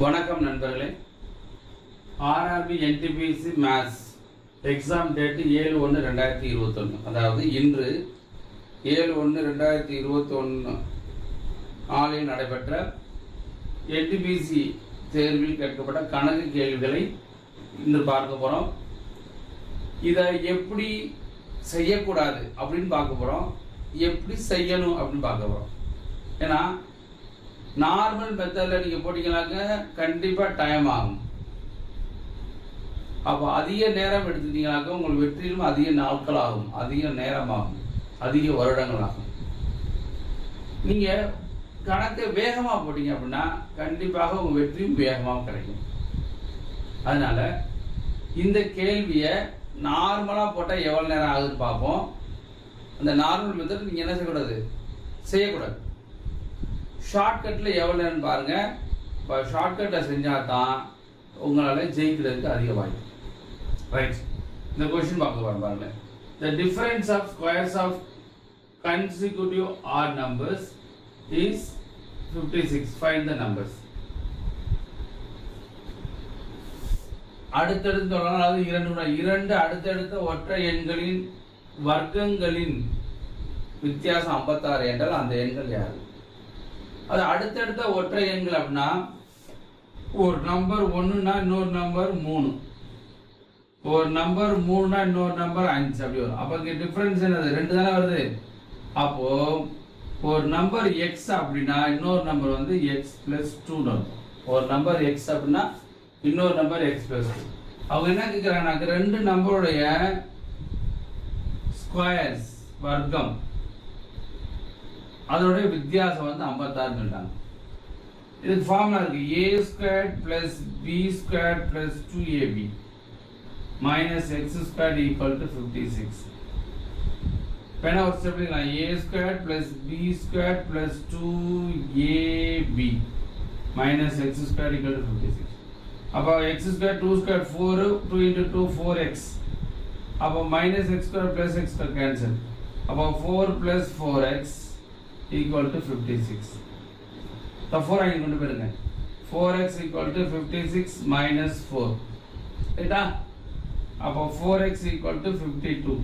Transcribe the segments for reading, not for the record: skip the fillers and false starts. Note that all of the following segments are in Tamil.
வணக்கம் நண்பர்களே. RRB NTPC maths exam date 7/1/2021, அதாவது இன்று 7/1/2021 நாளில் நடைபெற்ற என்டிபிசி தேர்வில் கேட்கப்பட்ட கணக்கு கேள்விகளை இன்று பார்க்க போகிறோம். இதை எப்படி செய்யக்கூடாது அப்படின்னு பார்க்க போகிறோம், எப்படி செய்யணும் அப்படின்னு பார்க்க போகிறோம். ஏன்னா நார்மல் மெத்தடில் நீங்கள் போட்டிங்கனாக்க கண்டிப்பாக டைம் ஆகும். அப்போ அதிக நேரம் எடுத்துட்டீங்கனாக்க உங்கள் வெற்றியிலும் அதிக நாட்கள் ஆகும், அதிக நேரம் ஆகும், அதிக வருடங்கள் ஆகும். நீங்கள் கணக்கை வேகமாக போட்டீங்க அப்படின்னா கண்டிப்பாக உங்கள் வெற்றியும் வேகமாக கிடைக்கும். அதனால் இந்த கேள்வியை நார்மலாக போட்டால் எவ்வளோ நேரம் ஆகுதுன்னு பார்ப்போம். அந்த நார்மல் மெத்தட் நீங்கள் என்ன செய்யக்கூடாது. ஷார்ட்கட்டில் எவ்வளோ நேரம் பாருங்கள். இப்போ ஷார்ட்கட்டை செஞ்சால் தான் உங்களால் ஜெயிக்கிறதுக்கு அதிக வாய்ப்பு. ரைட், இந்த கொஸ்டின் பார்க்க பாருங்க. The difference of squares of consecutive odd numbers is 56. Find the numbers. அடுத்தடுத்து சொல்லலாம், அதாவது இரண்டு அடுத்தடுத்த ஒற்றை எண்களின் வர்க்கங்களின் வித்தியாசம் 56 என்றால் அந்த எண்கள் யாரு? அது அடுத்தடுத்த ஒற்றை எண்கள் அப்படின்னா ஒரு நம்பர் 1னா இன்னொரு நம்பர் 3, ஒரு நம்பர் 3னா இன்னொரு நம்பர் 5 அப்படி வரும். அப்போ இங்கே டிஃபரன்ஸ் என்னது? 2 தானே வருது. அப்போ ஒரு நம்பர் எக்ஸ் அப்படின்னா இன்னொரு நம்பர் வந்து எக்ஸ் பிளஸ் 2 வரும். ஒரு நம்பர் எக்ஸ் அப்படின்னா இன்னொரு நம்பர் எக்ஸ் பிளஸ் 2. அவங்க என்ன கேட்குறாங்கனாக்க 2 நம்பருடைய ஸ்கொயர்ஸ் வர்க்கம் அதோடைய வித்தியாசம் வந்து 56 சொல்லிட்டாங்க. இதுக்கு ஃபார்முலா இருக்கு. a² + b² + 2ab - x² = 56. பேனா ஒரு ஸ்டெப் எழுதலாம். a² + b² + 2ab - x² = 56. அப்போ x² 2² 4, 2 × 2 4x. அப்போ -x² + x² கேன்சல். அப்போ 4 + 4x = 56. The 4 அங்கே கொண்டு போயிருங்க. 4x = 56 - 4. ரைட்டா? அப்போ 4x = 52.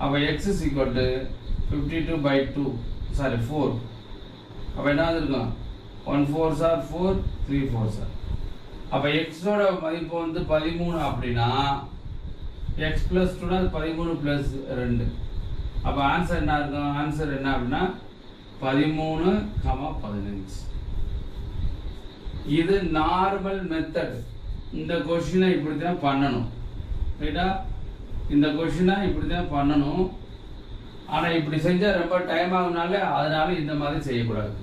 அப்போ x = 52/2. சாரி 4. அப்போ என்ன இருக்கும்? 1 4s are 4, 3 4s are. அப்போ எக்ஸோட மதிப்பு வந்து 13 அப்படின்னா x + 2 13 + 2. அப்போ ஆன்சர் என்ன இருக்கும்? ஆன்சர் என்ன அப்படின்னா 13, 15. இது நார்மல் மெத்தட். இந்த கொஸ்டினை இப்படி தான் பண்ணணும். ரைட்டா? இந்த கொஸ்டினை இப்படி தான் பண்ணணும். ஆனால் இப்படி செஞ்சால் ரொம்ப டைம் ஆகுனால அதனால இந்த மாதிரி செய்யக்கூடாது.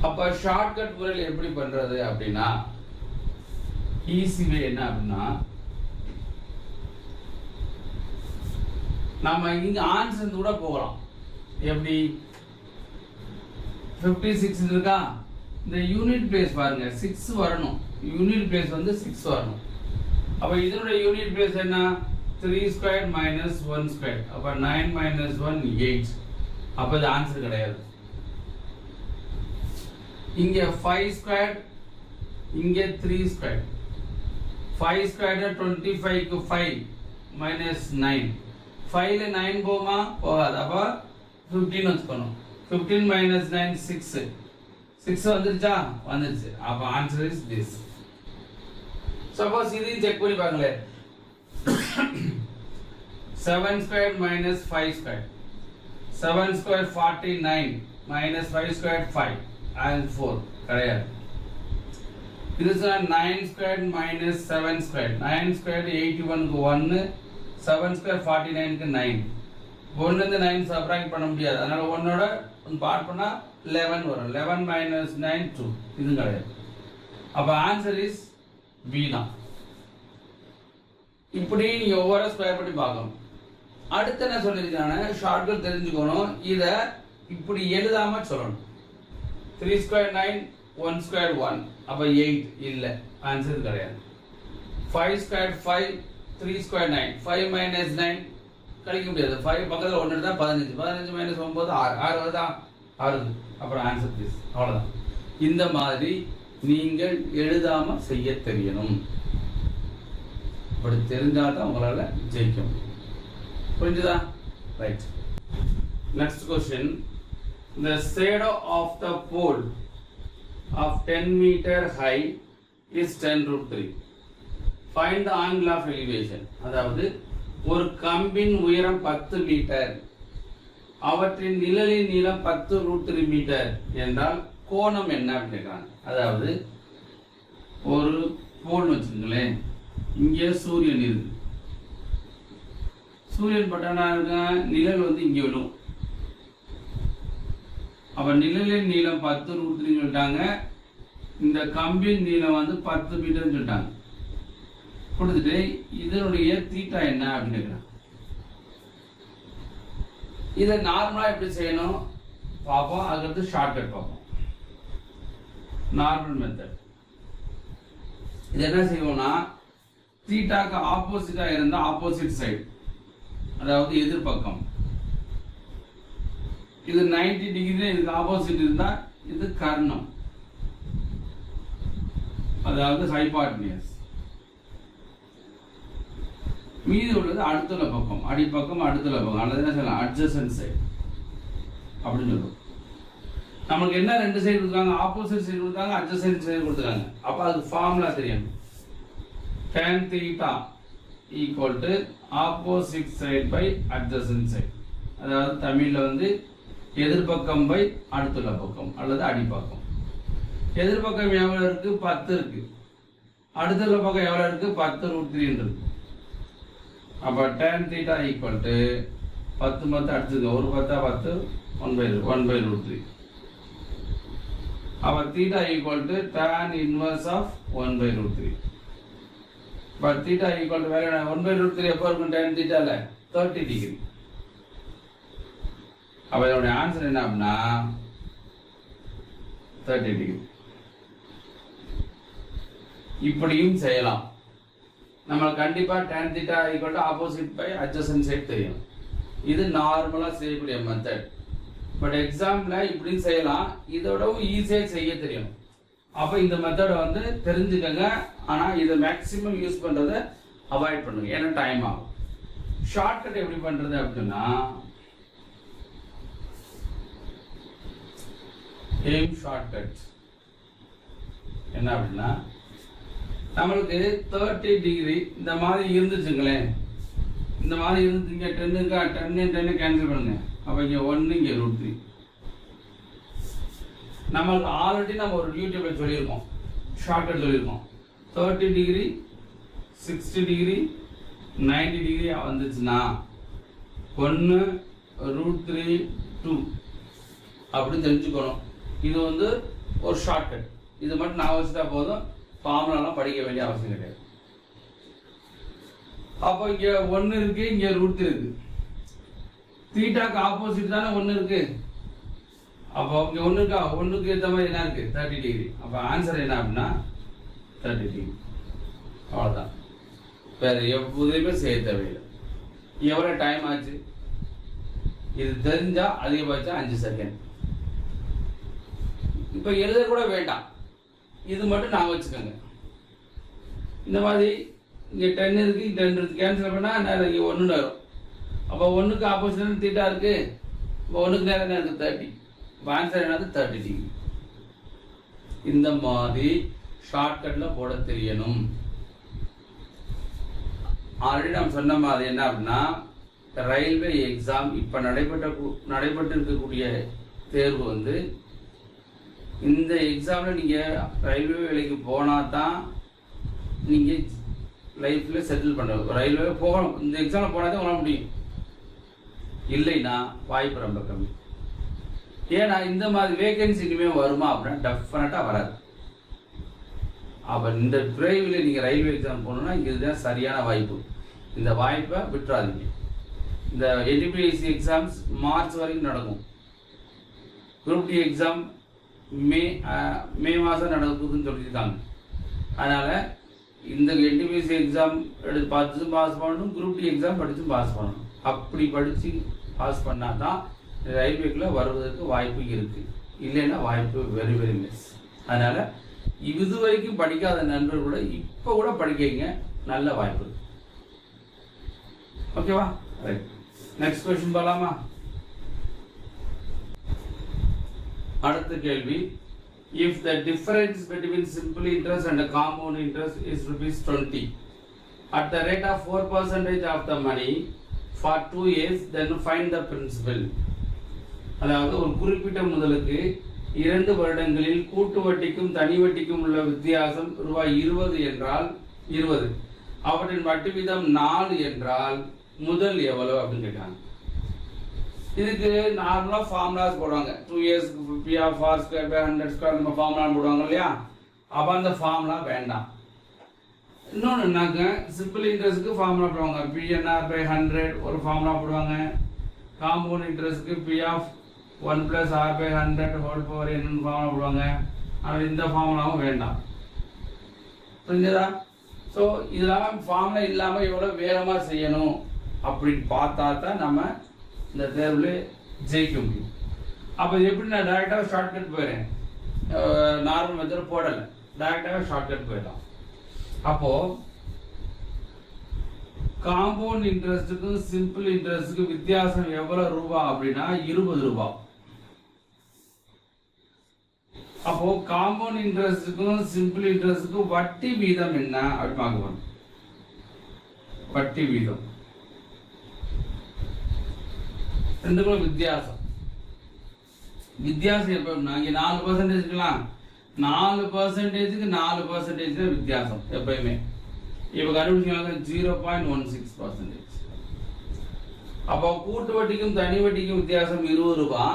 அப்போ ஷார்ட்கட் முறையில் எப்படி பண்ணுறது அப்படின்னா ஈஸி வே என்ன அப்படின்னா நம்ம இங்கே ஆன்சர் கூட போகலாம். எப்படி? 56 இருக்கா? இந்த யூனிட் பிளேஸ் பாருங்க, 6 வரணும். யூனிட் பிளேஸ் வந்து 6 வரணும். அப்போ இதனுடைய யூனிட் பிளேஸ் என்ன? 3² - 1². அப்போ 9 - 1 8. அப்போ இது ஆன்சர் கிடையாது. இங்கே 5², இங்கே 3². 5² 25க்கு 5 - 9. 5ல 9 போமா? போகாது. அப்போ 15 வச்சுக்கணும். 15 - 9 6. 6 வந்துருச்சா? வந்துருச்சு. அப்போ ஆன்சர் இஸ் திஸ். சப்போஸ் இதையும் செக் பண்ணி பாருங்களேன். 7² - 5². 7² 49 - 5² 5 and 4 கிடையாது. இது 9² - 7². 9² 81க்கு 1, 7² 49க்கு 9. 1லேருந்து 9 சப்ராக்ட் பண்ண முடியாது. அதனால 1ஓட பார்ட் பண்ணால் 11 வரும். 11 - 9 2. இது கிடையாது. அப்போ ஆன்சர் இஸ் பி தான். இப்படி நீங்கள் ஒவ்வொரு ஸ்கொயர் பண்ணி பார்க்கணும். அடுத்து என்ன சொல்லியிருக்காங்க? ஷார்ட்கட் தெரிஞ்சுக்கணும். இதை இப்படி எழுதாமல் சொல்லணும். 3² 9, 1² 1. அப்போ 8 இல்லை, ஆன்சர் கிடையாது. 5² 5, 3² 9. 5 - 9 கழிக்க முடியாது. 5 பக்கத்தில் 1 எடுத்தால் 15. 15 - 9 6. 6 வருதா? 6. அப்புறம் ஆன்சர் ப்ளீஸ். அவ்வளோதான். இந்த மாதிரி நீங்கள் எழுதாம செய்ய தெரியணும். அப்படி தெரிஞ்சாதான் உங்களால ஜெயிக்க முடியும். புரிஞ்சுதா? Right. Next question. The shadow of the pole of 10 meter high is 10√3. Find the angle of elevation. அதாவது ஒரு கம்பின் உயரம் 10 மீட்டர், அவற்றின் நிழலின் நீளம் 10√3 மீட்டர் என்றால் கோணம் என்ன அப்படிங்கிறாங்க. அதாவது ஒரு போல் வச்சுங்களேன், இங்கே சூரியன் இருக்கு, சூரியன் பட்டனா இருக்க நிழல் வந்து இங்கே விழும். அப்ப நிழலின் நீளம் 10√3 சொல்லிட்டாங்க, இந்த கம்பின் நீளம் வந்து 10 மீட்டர் சொல்லிட்டாங்க. கொடுத்துட்டு இதனுடைய தீட்டா என்ன அப்படின்னு கேட்குறாங்க. இதை நார்மலா எப்படி செய்யணும் பார்ப்போம். அதுக்கடுத்து ஷார்ட்கட் பார்ப்போம். Normal method. இது என்ன செய்வோம்னா, தீட்டாக்கு ஆப்போசிட்டா இருந்தா ஆப்போசிட் சைடு, அதாவது எதிர்பக்கம். இது 90 டிகிரி, இதுக்கு ஆப்போசிட் இருந்தா இது கர்ணம், அதாவது ஹைபாட்னியஸ். மீதி உள்ளது அடுத்துள்ள பக்கம், அடிப்பக்கம் அடுத்துள்ள பக்கம், அல்லது என்ன சொல்லலாம் அட்ஜசன்ட் சைடு அப்படின்னு சொல்லுவோம். நமக்கு என்ன ரெண்டு சைடு கொடுத்தாங்க, ஆப்போசிட் சைடு கொடுத்தாங்க, அட்ஜசன்ட் சைடு கொடுத்தாங்க. அப்ப அதுக்கு ஃபார்முலா தெரியும். tan theta equal to opposite side by adjacent side. அதாவது தமிழ்ல வந்து எதிர்பக்கம் பை அடுத்துள்ள பக்கம் அல்லது அடிப்பக்கம். எதிர்பக்கம் எவ்வளவு இருக்கு? 10 இருக்கு. அடுத்துள்ள பக்கம் எவ்வளவு இருக்கு? 10√3 இருக்கு. அப்ப tan theta ஈக்குவல் டு 10 10 அடிச்சுங்க, ஒரு 10 1/√3. அப்ப theta equal to tan inverse of 1/√3. But theta equal to value 1/√3 எப்போ இருக்கும்? tan theta ல 30 டிகிரி. அப்ப இதோட ஆன்சர் என்ன அப்படின்னா 30 டிகிரி. இப்படியும் செய்யலாம். நம்ம கண்டிப்பா tan theta equal to opposite by adjacent side தெரியும். இது நார்மலா செய்யக்கூடிய மெத்தட். பட் எக்ஸாம்ல இப்படியும் செய்யலாம், இதோடவும் ஈஸியா செய்ய தெரியும். அப்ப இந்த மெத்தடை வந்து தெரிஞ்சுக்கங்க. ஆனா இதை மேக்சிமம் யூஸ் பண்றதை அவாய்ட் பண்ணுங்க, ஏன்னா டைம் ஆகும். ஷார்ட்கட் எப்படி பண்றது அப்படின்னா, எய்ம் ஷார்ட்கட் என்ன அப்படின்னா, நம்மளுக்கு 30 டிகிரி இந்த மாதிரி இருந்துச்சுங்களேன், இந்த மாதிரி இருந்து இங்க 10 இருக்கா, 10 கேன்சல் பண்ணுங்க. அப்ப இங்க 1 இங்க √3. நம்மளுக்கு ஆல்ரெடி நம்ம ஒரு யூடியூப்ல சொல்லியிருக்கோம், ஷார்ட்கட் சொல்லியிருக்கோம். 30 டிகிரி 60 டிகிரி 90 டிகிரி வந்துச்சுன்னா 1√3 2 அப்படி தெரிஞ்சுக்கணும். இது வந்து ஒரு ஷார்ட்கட். இது மட்டும் நான் வச்சுட்டா போதும், ஃபார்முலாலாம் படிக்க வேண்டிய அவசியம் கிடையாது. அப்போ இங்க 1 இருக்கு, இங்க √3 இருக்கு. தீட்டாக்கு ஆப்போசிட் தானே 1 இருக்கு. அப்போ இங்க 1 இருக்கா, 1க்கு ஏற்ற மாதிரி என்ன இருக்கு? 30 டிகிரி. அப்ப ஆன்சர் என்ன அப்படின்னா 30 டிகிரி. அவ்வளவுதான், வேற எப்போதுமே செய்ய தேவையில்லை. எவ்வளவு டைம் ஆச்சு? இது தெரிஞ்சா அதிகபட்சம் 5 செகண்ட். இப்ப எழுத கூட வேண்டாம், இது மட்டும் நான் வச்சுக்கோங்க. இந்த மாதிரி இங்க 10 இருக்கு, 10 இருக்கு, கேன்சல் பண்ணா இங்க 1 வரும். அப்ப 1க்கு ஆப்போசிட் தீட்டா இருக்கு, 1க்கு நேரம் என்ன இருக்கு? 30. ஆன்சர் என்னது? 30 டிகிரி. இந்த மாதிரி ஷார்ட்கட்ல போட தெரியணும். ஆல்ரெடி நாம் சொன்ன மாதிரி என்ன அப்படின்னா, ரயில்வே எக்ஸாம் இப்ப நடைபெற்று இருக்கக்கூடிய தேர்வு வந்து, இந்த எக்ஸாம்ல நீங்க ரயில்வே வேலைக்கு போனா தான் நீங்க லைஃப்ல செட்டில் பண்ண, ரயில்வே போகணும். இந்த எக்ஸாம்ல போனா தான் உங்களால முடியும், இல்லைன்னா வாய்ப்பு ரொம்ப கம்மி. ஏன்னா இந்த மாதிரி வேகன்சி இனிமே வருமா அப்படின்னா டெஃபினட்டா வராது. அப்ப இந்த துறையில நீங்க ரயில்வே எக்ஸாம் போகணும்னா இதுதான் சரியான வாய்ப்பு. இந்த வாய்ப்பை விட்டுறாதீங்க. இந்த NTPC எக்ஸாம்ஸ் மார்ச் வரைக்கும் நடக்கும். குரூப் டி எக்ஸாம் மே மாதம் நடக்குதுன்னு சொல்லியிருக்காங்க. அதனால இந்த NTPC எக்ஸாம் பார்த்து பாஸ் பண்ணணும், குரூப் டி எக்ஸாம் படித்து பாஸ் பண்ணணும். அப்படி படித்து பாஸ் பண்ணால் தான் ரயில்வேக்குள்ள வருவதற்கு வாய்ப்பு இருக்கு. இல்லைன்னா வாய்ப்பு வெரி வெரி மிஸ். அதனால் இது வரைக்கும் படிக்காத நண்பர்கள் கூட இப்போ கூட படிக்கிறீங்க, நல்ல வாய்ப்பு. ஓகேவா? ரைட், நெக்ஸ்ட் கொஸ்டின் போகலாமா? அடுத்த கேள்வி, if the difference between simple interest and compound interest is ₹20 at the rate of 4% of the money for 2 years, then find the principal. அதாவது ஒரு குறிப்பிட்ட முதலுக்கு 2 வருடங்களில் கூட்டு வட்டிக்கும் தனி வட்டிக்கும் உள்ள வித்தியாசம் ₹20 என்றால் 20, அவற்றின் வட்டி வீதம் 4 என்றால் முதல் எவ்வளவு அப்படின்னு கேட்காங்க. இதுக்கு நார்மலாக ஃபார்முலாஸ் போடுவாங்க. 2 இயர்ஸ்க்கு P/R² 100² நம்ம ஃபார்முலா போடுவாங்க இல்லையா? அப்போ அந்த ஃபார்முலா வேண்டாம். இன்னொன்று என்னங்க, சிம்பிள் இன்ட்ரெஸ்ட்டுக்கு ஃபார்முலா போடுவாங்க. P/N/100 ஒரு ஃபார்முலா போடுவாங்க. காம்பவுண்ட் இன்ட்ரெஸ்ட்டுக்கு P/1 + R/100 ஹோல் பவர் என்னன்னு ஃபார்முலா போடுவாங்க. ஆனால் இந்த ஃபார்முலாவும் வேண்டாம். புரிஞ்சதா? ஸோ இதெல்லாம் ஃபார்முலா இல்லாமல் எவ்வளோ வேகமாக செய்யணும் அப்படின்னு பார்த்தா தான் நம்ம இந்த தேர்வில் ஜெயிக்க முடியும். அப்போ எப்படி நான் டைரெக்டாக ஷார்ட்கட் போயிடுறேன், நார்மல் மெத்தட் போடலை, டைரெக்டாக ஷார்ட்கட் போயிடலாம். அப்போது காம்பவுண்ட் இன்ட்ரெஸ்ட்டுக்கும் சிம்பிள் இன்ட்ரெஸ்ட்டுக்கும் வித்தியாசம் எவ்வளோ ரூபா அப்படின்னா ₹20. அப்போ காம்பவுண்ட் இன்ட்ரெஸ்ட்டுக்கும் சிம்பிள் இன்ட்ரெஸ்ட்டுக்கும் வட்டி வீதம் என்ன அப்படி பார்க்கணும். வட்டி வீதம் ரெண்டுக்கும் வித்தியாசம் எப்படின்னா, இங்கே 4% இருக்கலாம், 4%க்கு 4% வித்தியாசம் எப்பயுமே. இப்போ கண்டுபிடிச்சாங்க 0.16%. அப்போ கூட்டு வட்டிக்கும் தனி வட்டிக்கும் வித்தியாசம் ₹20.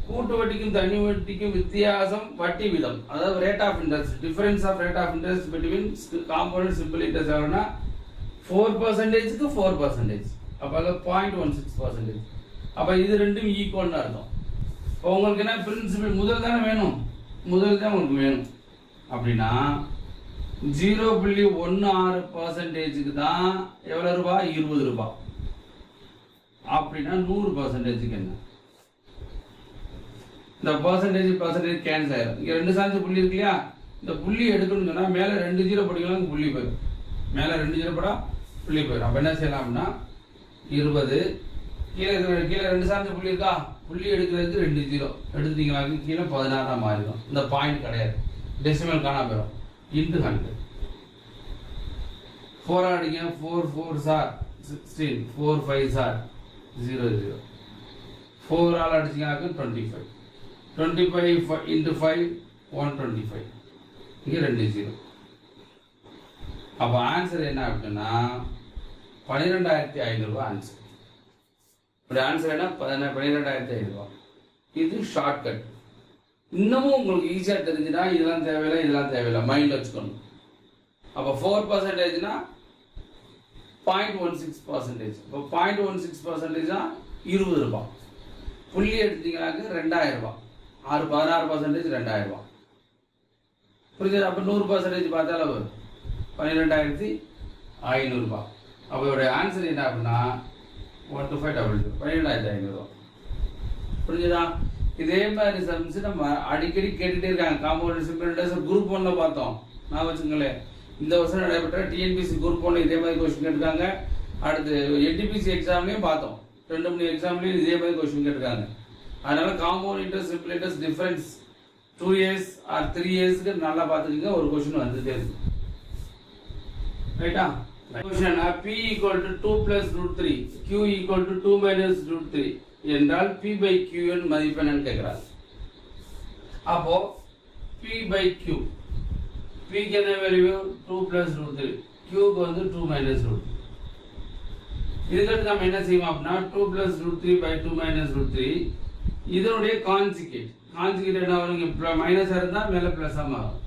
கூட்டு வட்டிக்கும் தனி வட்டிக்கும் வித்தியாசம் வட்டி வீதம், அதாவது rate of interest, difference of rate of interest between compound simple interest எவ்வளோனா 4%க்கு 4%. அப்போ 0.16%. அப்போ இது ரெண்டும் ஈக்குவல்னு அர்த்தம். இப்போ உங்களுக்கு என்ன பிரின்சிபல், முதல் தானே வேணும், முதல் தான் உங்களுக்கு வேணும். அப்படின்னா 0.16%க்கு தான் எவ்வளோ ரூபா? ₹20. அப்படின்னா 100%க்கு என்ன? இந்த பர்சன்டேஜ் கேன்சல் ஆயிடும். இங்கே 2 சார்ஜ் புள்ளி இருக்கு இல்லையா? இந்த புள்ளி எடுக்கணும்னு சொன்னால் மேலே 2 0 படிக்கலாம், புள்ளி போயிடும். மேலே 2 0 படா புள்ளி போயிடும். அப்போ என்ன செய்யலாம்னா 20 கீழே 2 சார்ஜ் புள்ளி இருக்கா, புள்ளி எடுக்கிறதுக்கு 2 0 எடுத்துட்டீங்களாக்கு கீழே 16 மாறிடும். இந்த பாயிண்ட் கிடையாது, டெசிமல் காணா போயிடும். இன்ட்டு 100 4 அடிங்க, 4 4s are 16, 4 5s are 0 0. 4 all அடிச்சிங்கனாக்கு 25. 25 into 5 125. இங்கே 2 0. அப்போ ஆன்சர் என்ன அப்படின்னா 12,500 ஆன்சர். இப்படி ஆன்சர் என்ன 12,500. இது ஷார்ட்கட். இன்னமும் உங்களுக்கு ஈஸியாக தெரிஞ்சுன்னா இதெல்லாம் தேவையில்லை, மைண்டில் வச்சுக்கணும். அப்போ 4%னா 0.16%. இப்போ 0.16%னா ₹20. புள்ளி எடுத்தீங்கன்னாக்க ₹2,000. 16% ₹2,000. புரிஞ்சது? அப்போ 100% பார்த்தா அளவு 12,500. அப்போ இதோடைய ஆன்சர் என்ன அப்படின்னா 12500, 12,500. புரிஞ்சுதா? இதே மாதிரி சம்ஸ் நம்ம அடிக்கடி கேட்டுகிட்டே இருக்காங்க. காம்பவுண்ட் சிம்பிள் இன்ட்ரெஸ்ட் குரூப் 1ல பார்த்தோம், நான் வச்சுங்களேன். இந்த வருஷம் நடைபெற்ற டிஎன்பிசி குரூப் 1 இதே மாதிரி கொஸ்டின் கேட்டிருக்காங்க. அடுத்து என்டிபிசி எக்ஸாம்லேயும் பார்த்தோம், 2-3 எக்ஸாம்லேயும் இதே மாதிரி கொஸ்டின் கேட்டிருக்காங்க. அதனால compound interest simple interest difference 2 years or 3 yearsக்கு நல்லா பார்த்துக்கிங்க. ஒரு கொஸ்டின் வந்துட்டே இருக்கு, ரைட்டா? Question P equal to 2 plus √3, Q equal to 2 minus √3 என்றால் P/Q மதிப்பு என்னன்னு கேட்கிறாங்க. அப்போ P/Q, P என்ன வேல்யூ 2 plus √3, Qக்கு வந்து 2 minus √3. இதுக்கு நம்ம என்ன செய்வோம் அப்படின்னா 2 plus √3 by 2 minus √3 இதனுடைய கான்ஜுகேட் என்ன வரும்? மைனஸ் இருந்தால் மேலே பிளஸ் மாறும்.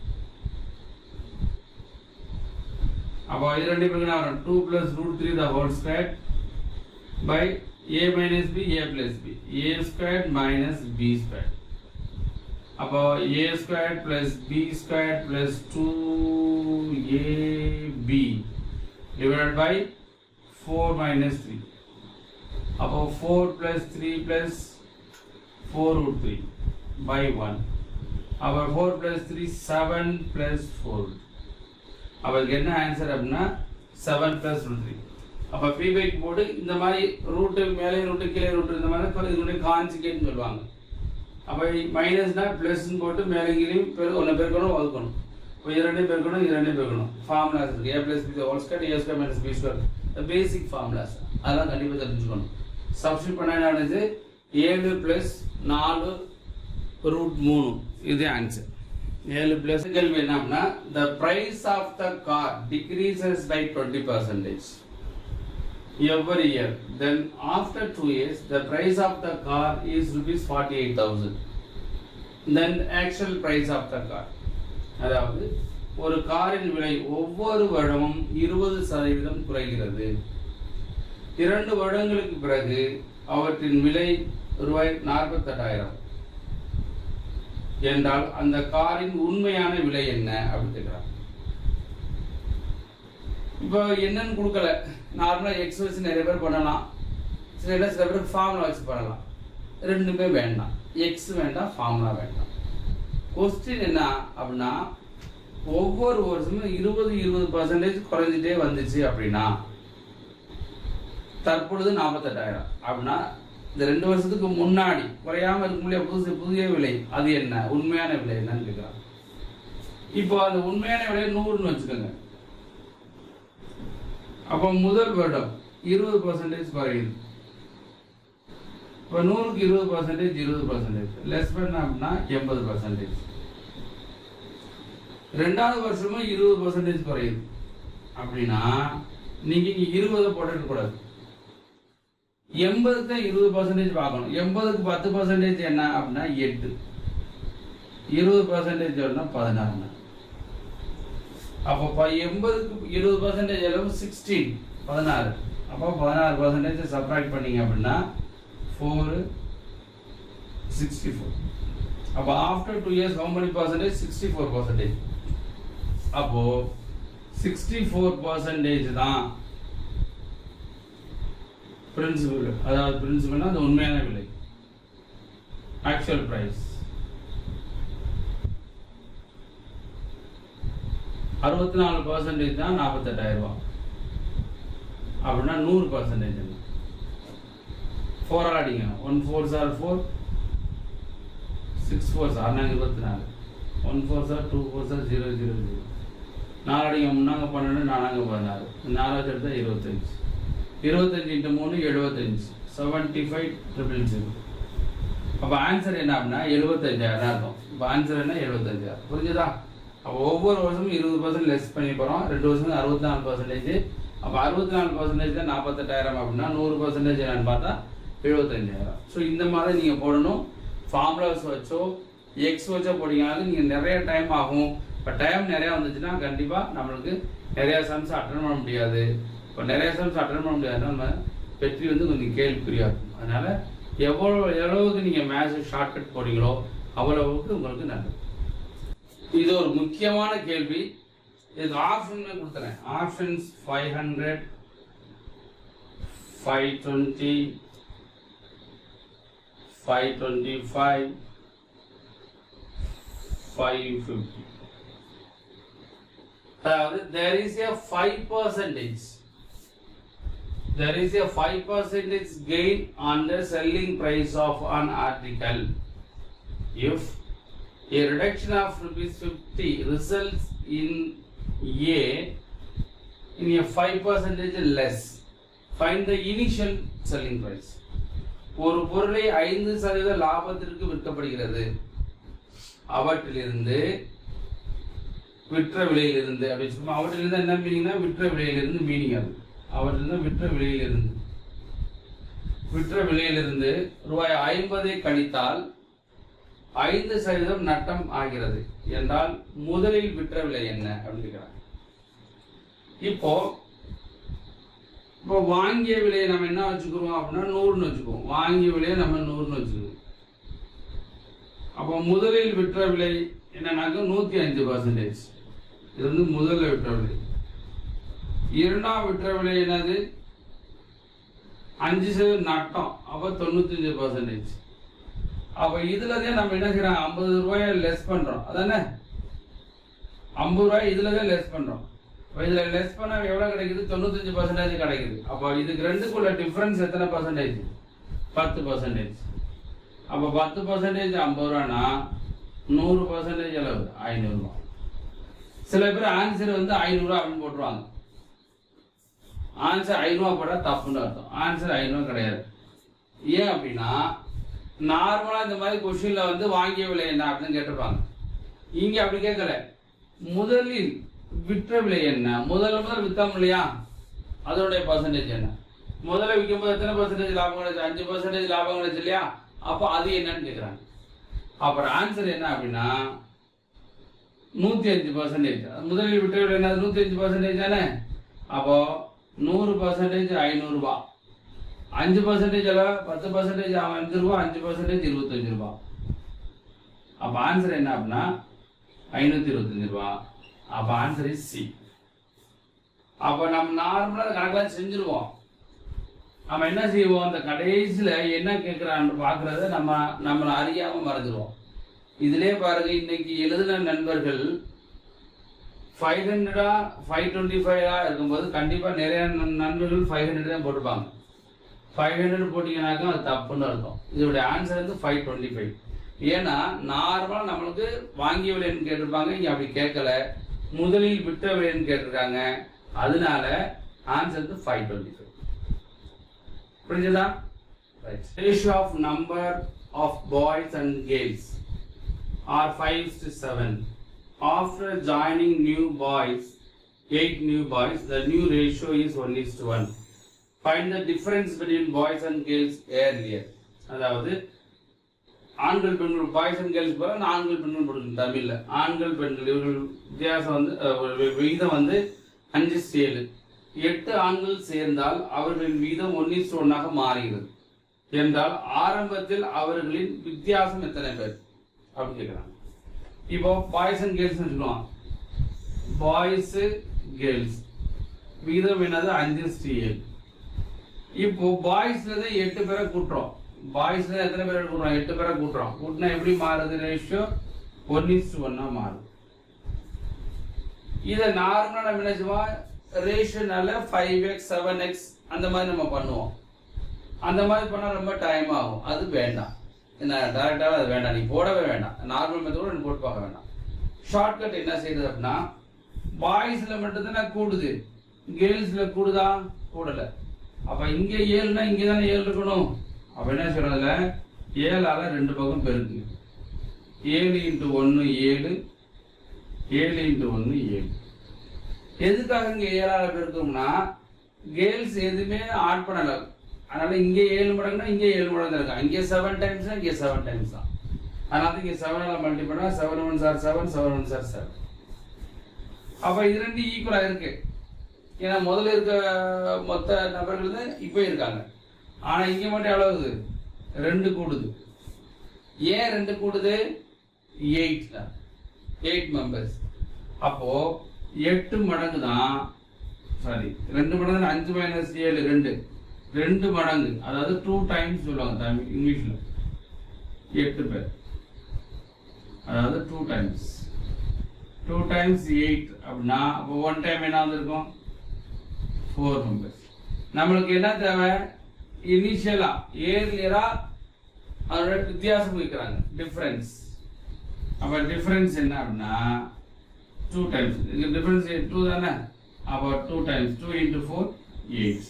அப்போ இது ரெண்டு பேருக்கு என்ன வரும்? 2 plus √3 the whole square by a minus b, a plus b, a squared minus b squared. அப்போ a squared plus b squared plus 2ab divided by 4 minus 3. அப்போ 4 plus 3 plus 4 √3 by 1 அப்போ 4 + 3 7 + 4. அவருக்கு என்ன ஆன்சர் அப்படின்னா 7 + 3. அப்போ பீபைக்கு போட்டு இந்த மாதிரி ரூட்டு மேலே ரூட்டு கீழே ரூட்டு இந்த மாதிரி இதனுடைய கான்ஜுகேட்னு சொல்லுவாங்க. அப்போ மைனஸ்னா ப்ளஸ்ன்னு போட்டு மேலே கீழையும் ஒன்று பெருக்கணும் வகுக்கணும். இப்போ இரண்டையும் பெருக்கணும். ஃபார்முலாஸ் இருக்குது. A + B whole square A square - B square, basic formulas அதெல்லாம் கண்டிப்பாக தெரிஞ்சுக்கணும். சப்ஸ்டிட் பண்ண என்னது 7 + 4 √3 இது ஆன்சர். 7 + கேள்வி என்னன்னா the price of the car decreases by 20% every year, then after 2 years the price of the car is ₹48,000. then actual price of the car, அதாவது ஒரு காரின் விலை ஒவ்வொரு வருடமும் 20% குறைகிறது. 2 வருடங்களுக்கு பிறகு அவற்றின் விலை ₹48,000 என்றால் அந்த காரின் உண்மையான விலை என்ன அப்படின்னு கேட்கிறாங்க. இப்போ என்னன்னு கொடுக்கல, நார்மலாக எக்ஸ் வச்சு நிறைய பேர் பண்ணலாம், சில பேருக்கு ஃபார்முலா வச்சு பண்ணலாம். ரெண்டுமே வேண்டாம், எக்ஸ் வேண்டாம் ஃபார்முலா வேண்டாம். கொஸ்டின் என்ன அப்படின்னா ஒவ்வொரு வருஷமும் 20% குறைஞ்சிட்டே வந்துச்சு அப்படின்னா தற்பொழுது 48,000 அப்படின்னா இந்த 2 வருஷத்துக்கு முன்னாடி குறையாம இருக்க முடியாது புதிய விலை அது என்ன, உண்மையான விலை என்னன்னு கேட்குறாங்க. இப்போ அந்த உண்மையான விலை 100ன்னு வச்சுக்கோங்க. அப்போ முதல் வருடம் 20% குறையுது. இப்போ 100க்கு 20% 20% லெஸ் பண்ண அப்படின்னா 80%. ரெண்டாவது வருஷமும் 20% குறையுது அப்படின்னா நீங்க இங்க 20 போட்டுக்கூடாது, 80க்கு 20% பார்க்கணும். 80க்கு 10% என்ன அப்படின்னா 8, 20% 16. அப்போ 80க்கு 20% அளவு 16 16. அப்போ 16% சப்ராக்ட் பண்ணீங்க அப்படின்னா 4 64. அப்போ after 2 years how many percentage? 64%. அப்போ 64% தான் பிரின்சிபல். அதாவது பிரின்சிபல்னா அது உண்மையான விலை, ஆக்சுவல் பிரைஸ். 64% தான் 48,000 அப்படின்னா 100% என்ன 4 அடிங்க. 1 4s are 4, 6 4s 24, 1 4s are 2 4s are 0 0 0. 4 அடிங்க முன்னாங்க 12, 4 16, 4 எடுத்தா 25. 25 × 3 75, 75 000. அப்போ ஆன்சர் என்ன அப்படின்னா 75,000 இருக்கும். இப்போ ஆன்சர் என்ன 75,000. புரிஞ்சுதா? அப்போ ஒவ்வொரு வருஷமும் 20% லெஸ் பண்ணி போகிறோம். 2 வருஷம் 64%. அப்போ 64% தான் 48,000 அப்படின்னா 100% என்னன்னு பார்த்தா 75,000. ஸோ இந்த மாதிரி நீங்கள் போடணும். ஃபார்முலாஸ் வச்சோ எக்ஸ் வச்சோ போட்டிங்கனாலும் நீங்கள் நிறைய டைம் ஆகும். இப்போ டைம் நிறையா வந்துச்சுன்னா கண்டிப்பாக நம்மளுக்கு நிறையா சம்ஸ் அட்டன் பண்ண முடியாது. இப்போ நிறைய சம்ஸ் அட்டன் பண்ண முடியாதுன்னா நம்ம வெற்றி வந்து கொஞ்சம் கேள்விக்குறியாக இருக்கும். அதனால் எவ்வளவுக்கு நீங்கள் மேத்ஸ் ஷார்ட்கட் போடுறீங்களோ அவ்வளவுக்கு உங்களுக்கு நல்லது. இது ஒரு முக்கியமான கேள்வி. இதுக்கு ஆப்ஷன் கொடுத்துறேன். ஆப்ஷன்ஸ் 500, 520, 525, 550. அதாவது there is a 5%. There is a 5% gain on the selling price of an article if a reduction of ₹50 results in a 5% less. Find the initial selling price. ஒரு பொருளை 5% லாபத்திற்கு விற்கப்படுகிறது. அவற்றிலிருந்து விற்ற விலையிலிருந்து அப்படி சொல்லுமா. அவற்றிலிருந்து என்ன மீனிங்னா விற்ற விலையிலிருந்து மீனிங். அது அவற்றிலிருந்து விற்ற விலையிலிருந்து ₹50 கழித்தால் 5% நட்டம் ஆகிறது என்றால் முதலில் விற்ற விலை என்ன அப்படின்னு கேட்கிறாங்க. இப்போ வாங்கிய விலையை நம்ம என்ன வச்சுக்கிறோம் அப்படின்னா 100ன்னு வச்சுக்குவோம். வாங்கிய விலையை நம்ம 100ன்னு வச்சுக்குவோம். அப்போ முதலில் விற்ற விலை என்னன்னாக்க 105%. இது வந்து முதல்ல விற்ற விலை. இரண்டாம் விற்ற விலை என்னது 5% நட்டம். அப்போ 95%. அப்ப இதுலதான் நம்ம என்ன செய்யறோம், 50 ரூபாயை லெஸ் பண்றோம். அதானே 50 ரூபாய் இதுலதான் லெஸ் பண்றோம். இதுல லெஸ் பண்ண எவ்வளவு கிடைக்குது, 95% கிடைக்குது. அப்ப இதுக்கு ரெண்டுக்குள்ள டிஃபரன்ஸ் எத்தனை பர்சன்டேஜ், 10%. அப்ப 10% 50 ரூபானா 100% அளவு 500 ரூபாய். சில பேர் ஆன்சர் வந்து 500 ரூபாய் அப்படின்னு போட்டுருவாங்க. ஆன்சர் 500 ரூபாய் போட்டா தப்புன்னு அர்த்தம். ஆன்சர் 500 ரூபாய் கிடையாது. ஏன் அப்படின்னா நார்மலா இந்த மாதிரி கொஸ்டின்ல வந்து வாங்கிய விலை என்ன அப்படின்னு கேட்டிருப்பாங்க. இங்க அப்படி கேட்கல. முதலில் விற்ற விலை என்ன, முதல் வித்தோம் இல்லையா, அதோடைய பர்சன்டேஜ் என்ன, முதல்ல விற்கும் போது எத்தனை பர்சன்டேஜ் லாபம் கிடைச்சு, 5% லாபம் கிடைச்சு இல்லையா, அப்போ அது என்னன்னு கேட்குறாங்க. அப்புறம் ஆன்சர் என்ன அப்படின்னா 105%. முதலில் விற்ற விலை என்ன, 105% தானே. அப்போ 100% 500 ரூபாய், 5% அளவு 10% 5 ரூபாய், 5% 25 ரூபாய். அப்ப ஆன்சர் என்ன அப்படின்னா 525 ரூபாய். அப்ப ஆன்சர் இஸ் சி. அப்ப நம்ம நார்மலா கணக்கெல்லாம் செஞ்சிருவோம். நம்ம என்ன செய்வோம், அந்த கடைசியில என்ன கேட்கிறான்னு பாக்குறத நம்மளை அறியாம மறந்துடுவோம். இதுலயே பாருங்க, இன்னைக்கு எழுதின நண்பர்கள் 500 525 இருக்கும்போது கண்டிப்பா நிறைய நண்பர்கள் 500 தான் போட்டுப்பாங்க. 500 போட்டீங்கன்னாக்கா அது தப்புன்னு அர்த்தம். இதோட ஆன்சர் வந்து 525. ஏன்னா நார்மலா நம்மளுக்கு வாங்கிய விலைன்னு கேட்டிருப்பாங்க, இங்க அப்படி கேட்கல, முதலில் விற்ற விலைன்னு கேட்டிருக்காங்க. அதனால ஆன்சர் வந்து 525. புரிஞ்சுதா? Ratio of number of boys and girls are 5:7. After joining 8 new boys, the new ratio is 1:1. Find the difference between boys and girls earlier. அதாவது ஆண்கள் பெண்கள், பாய்ஸ் அண்ட் கேர்ள்ஸ் போல ஆண்கள் பெண்கள் போடுங்க தமிழ்ல. ஆண்கள் பெண்கள் இவர்கள் வித்தியாசம் வந்து விகிதம் வந்து 5:7. 8 ஆண்கள் சேர்ந்தால் அவர்களின் விகிதம் 1:1 மாறுகிறது என்றால் ஆரம்பத்தில் அவர்களின் வித்தியாசம் எத்தனை பேர் அப்படின்னு கேட்கிறாங்க. இப்போ பாய்ஸ் அண்ட் கேர்ள்ஸ் சொல்லுவாங்க. பாய்ஸ் கேர்ள்ஸ் விகிதம் என்னது 5:7. இப்போ பாய்ஸ்ல 8 பேரை கூட்டுறோம். பாய்ஸ்ல எத்தனை பேரை கூட்டுறோம், 8 பேரை கூட்டுறோம். கூட்டினா எப்படி மாறுது, ரேஷியோ 1:1 மாறுது. இதை நார்மலா நம்ம என்ன செய்வோம், ரேஷியோனால 5x 7x அந்த மாதிரி நம்ம பண்ணுவோம். அந்த மாதிரி பண்ணா ரொம்ப டைம் ஆகும். அது வேண்டாம். என்ன டைரக்டாக அது வேண்டாம், நீ போடவே வேண்டாம். நார்மல் மெத்தோட நீ போட்டு பார்க்க வேண்டாம். ஷார்ட்கட் என்ன செய்யுது அப்படின்னா, பாய்ஸ்ல மட்டும்தான் கூடுது, கேர்ள்ஸ்ல கூடுதா, கூடல. அப்ப இங்க 7னா இங்க தானே 7 இருக்கணும். அப்ப என்ன சொல்றதுல 7ஆல 2 பக்கம் பெருக்கு. 7 × 1 7, 7 × 1 7. எதுக்காக இங்க 7ஆல பெருக்கும்னா, கேர்ள்ஸ் எதுவுமே ஆட் பண்ணல. அதனால இங்கே 7 மடங்குனா இங்கே 7 மடங்கு இருக்கா, இங்கே 7 டைம்ஸ் இங்கே 7 டைம்ஸ் தான். அதனால இங்கே 7ஆல மல்டி பண்ணா 7 1s are 7, 7 1s are 7. அப்ப இது ரெண்டு ஈக்குவலா இருக்கு. ஏன்னா முதல்ல இருக்க மொத்த நபர்கள் தான் இப்போ இருக்காங்க. ஆனா இங்க மட்டும் எவ்வளவு 2 கூடுது. ஏன் 2 கூடுது, 8 மெம்பர்ஸ். அப்போ 8 மடங்கு தான், சாரி 2 மடங்கு 5 - 7 2 மடங்கு, அதாவது 2 டைம்ஸ் சொல்லுவாங்க இங்கிலீஷ்ல. 8 பேர், அதாவது 2 டைம்ஸ் 8 அப்படின்னா அப்போ 1 டைம் என்ன வந்திருக்கும், 4 மெம்பர்ஸ். நம்மளுக்கு என்ன தேவை, இனிஷியலா ஏர்லியரா அதோட வித்தியாசம் வைக்கிறாங்க, டிஃபரன்ஸ். அப்ப டிஃபரன்ஸ் என்ன அப்படின்னா 2 டைம்ஸ். இங்க டிஃபரன்ஸ் 2 தானே. அப்போ 2 டைம்ஸ் 2 × 4 8.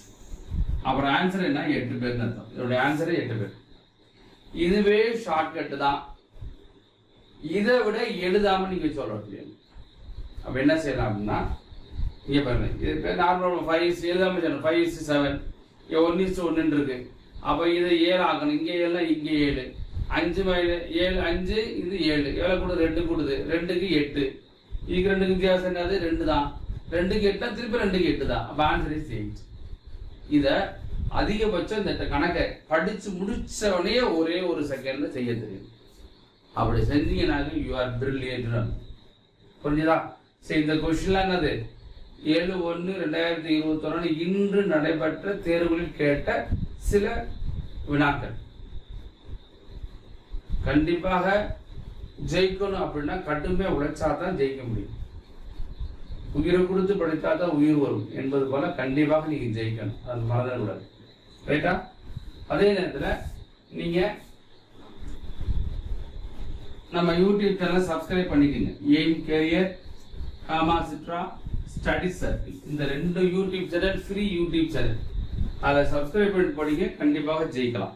அப்புறம் ஆன்சர் என்ன, 8 பேர்னு அர்த்தம். இதோட ஆன்சர் 8 பேர். இதுவே ஷார்ட்கட் தான். இதை விட எழுதாம நீங்க சொல்ல முடியாது. அப்ப என்ன செய்யலாம் அப்படின்னா, இங்க பாருங்க, இது நார்மல் 5 எழுதாம சொல்லணும். 5:7 1:1 இருக்கு. அப்ப இதை 7 ஆக்கணும். இங்க 7 இங்க 7, 5 - 7 5, இது 7 எவ்வளவு கூடுது, 2 கூடுது. 2க்கு 8. இதுக்கு 2க்கு வித்தியாசம் என்னது, 2 தான். 2க்கு 8 திருப்பி 2க்கு 8 தான். அப்ப ஆன்சர் இஸ் 8. இத அதிகபட்சம் இந்த கணக்கை படிச்சு முடிச்ச உடனே ஒரே ஒரு செகண்ட்ல செய்ய தெரியும். அப்படி செஞ்சீங்கன்னாக்க யூ ஆர் பிரில்லியன்ட். புரிஞ்சுதா? சரி, இந்த கொஸ்டின்லாம் என்னது, 7/1/2021 இன்று நடைபெற்ற தேர்வுகளில் கேட்ட சில வினாக்கள். கண்டிப்பாக ஜெயிக்கணும் அப்படின்னா கடுமையாக உழைச்சா தான் ஜெயிக்க முடியும். உயிரை கொடுத்து படித்தா தான் உயிர் வரும் என்பது போல கண்டிப்பாக நீங்கள் ஜெயிக்கணும். அது மறந்துடக்கூடாது. ரைட்டா? அதே நேரத்தில் நீங்கள் நம்ம யூடியூப் சேனல் சப்ஸ்கிரைப் பண்ணிக்கோங்க. எய்ம் கேரியர், காமாசிட்ரா, ஸ்டடி சர்க்கிள், இந்த 2 YouTube channel free YouTube channel. அதை சப்ஸ்கிரைப் பண்ணி படிங்க, கண்டிப்பாக ஜெயிக்கலாம்.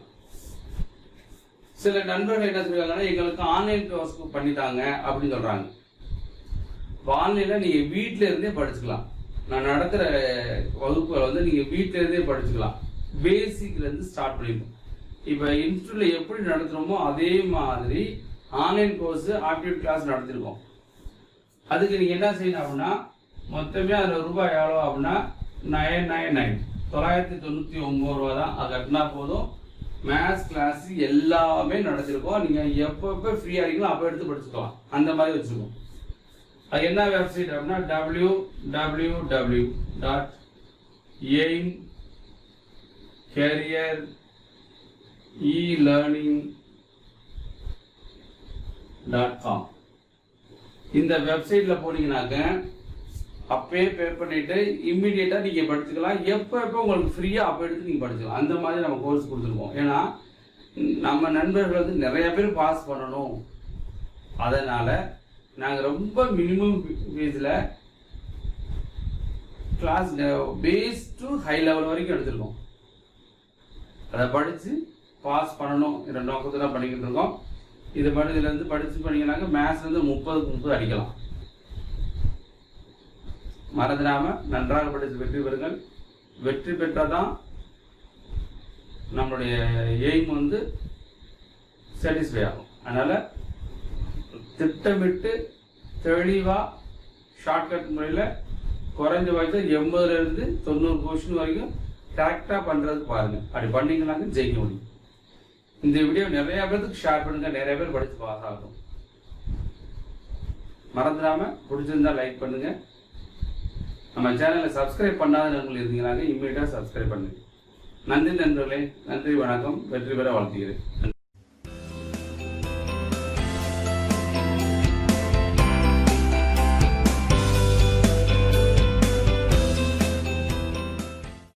சில நண்பர்கள் என்ன சொல்றாங்கன்னா, எங்களுக்கு ஆன்லைன் கோர்ஸ் பண்ணித்தாங்க அப்படின்னு சொல்றாங்க. ஆன்லைன்ல நீங்க வீட்டில இருந்தே படிச்சுக்கலாம். நான் நடத்துற வகுப்புகளை வந்து நீங்க வீட்டில இருந்தே படிச்சுக்கலாம். பேசிக்ல இருந்து ஸ்டார்ட் பண்ணிப்போம். இப்ப இன்ஸ்டியூட்ல எப்படி நடத்துறோமோ அதே மாதிரி ஆன்லைன் கோர்ஸ் ஆப்டிடியூட் கிளாஸ் நடத்திருக்கோம். அதுக்கு நீங்க என்ன செய்யணும் அப்படின்னா, மொத்தமே அதில் ரூபாய் எவ்வளோ அப்படின்னா 999 999 ரூபா தான். அது கட்டினா போதும். மேத்ஸ் கிளாஸ் எல்லாமே நடத்திருக்கோம். நீங்க எப்போ ஃப்ரீயா இருக்கீங்களோ அப்போ எடுத்து படிச்சுக்கலாம். அந்த மாதிரி வச்சுருக்கோம். அது என்ன வெப்சைட் அப்படின்னா www.aimcareerelearning.com. இந்த வெப்சைட்ல போனீங்கன்னாக்க அப்பயே பே பண்ணிட்டு இம்மிடியேட்டா நீங்க படிச்சுக்கலாம். எப்போ உங்களுக்கு ஃப்ரீயா அப்போ எடுத்து நீங்க படிச்சுக்கலாம். அந்த மாதிரி நம்ம கோர்ஸ் கொடுத்துருக்கோம். ஏன்னா நம்ம நண்பர்கள் வந்து நிறைய பேர் பாஸ் பண்ணணும். அதனால நாங்கள் ரொம்ப மினிமம் ஃபீஸில் class base to high level வரைக்கும் எடுத்துருக்கோம். அதை படித்து பாஸ் பண்ணணும் என்ற நோக்கத்தில் தான் பண்ணிக்கிட்டு இருக்கோம். இது மாதிரி இதுலேருந்து படித்து பண்ணிங்கனாக்க மேத்ஸ்லேருந்து 30 அடிக்கலாம். மறந்துடாமல் நன்றாக படித்து வெற்றி பெறுங்கள். வெற்றி பெற்றால் தான் நம்மளுடைய எய்ம் வந்து சாட்டிஸ்ஃபை ஆகும். அதனால் திட்டமிட்டு தெளிவாக ஷார்ட்கட் முறையில் குறைஞ்சபட்சம் 80லேருந்து 90 கொஸ்டின் வரைக்கும் கரெக்டாக பண்ணுறதுக்கு பாருங்கள். அப்படி பண்ணிங்கனாக்க ஜெயிக்க முடியும். இந்த வீடியோ நிறைய பேருக்கு ஷேர் பண்ணுங்கள். நிறைய பேர் படித்து பாஸ் ஆகும். மறந்துடாமல் பிடிச்சிருந்தா லைக் பண்ணுங்கள். நம்ம சேனலை சப்ஸ்கிரைப் பண்ணாத நண்பர்கள் இருந்தீங்கன்னாக்க இம்மீடியட்டாக சப்ஸ்கிரைப் பண்ணுங்கள். நன்றி நண்பர்களே. நன்றி, வணக்கம். வெற்றி பெற வாழ்த்துகிறேன். நன்றி.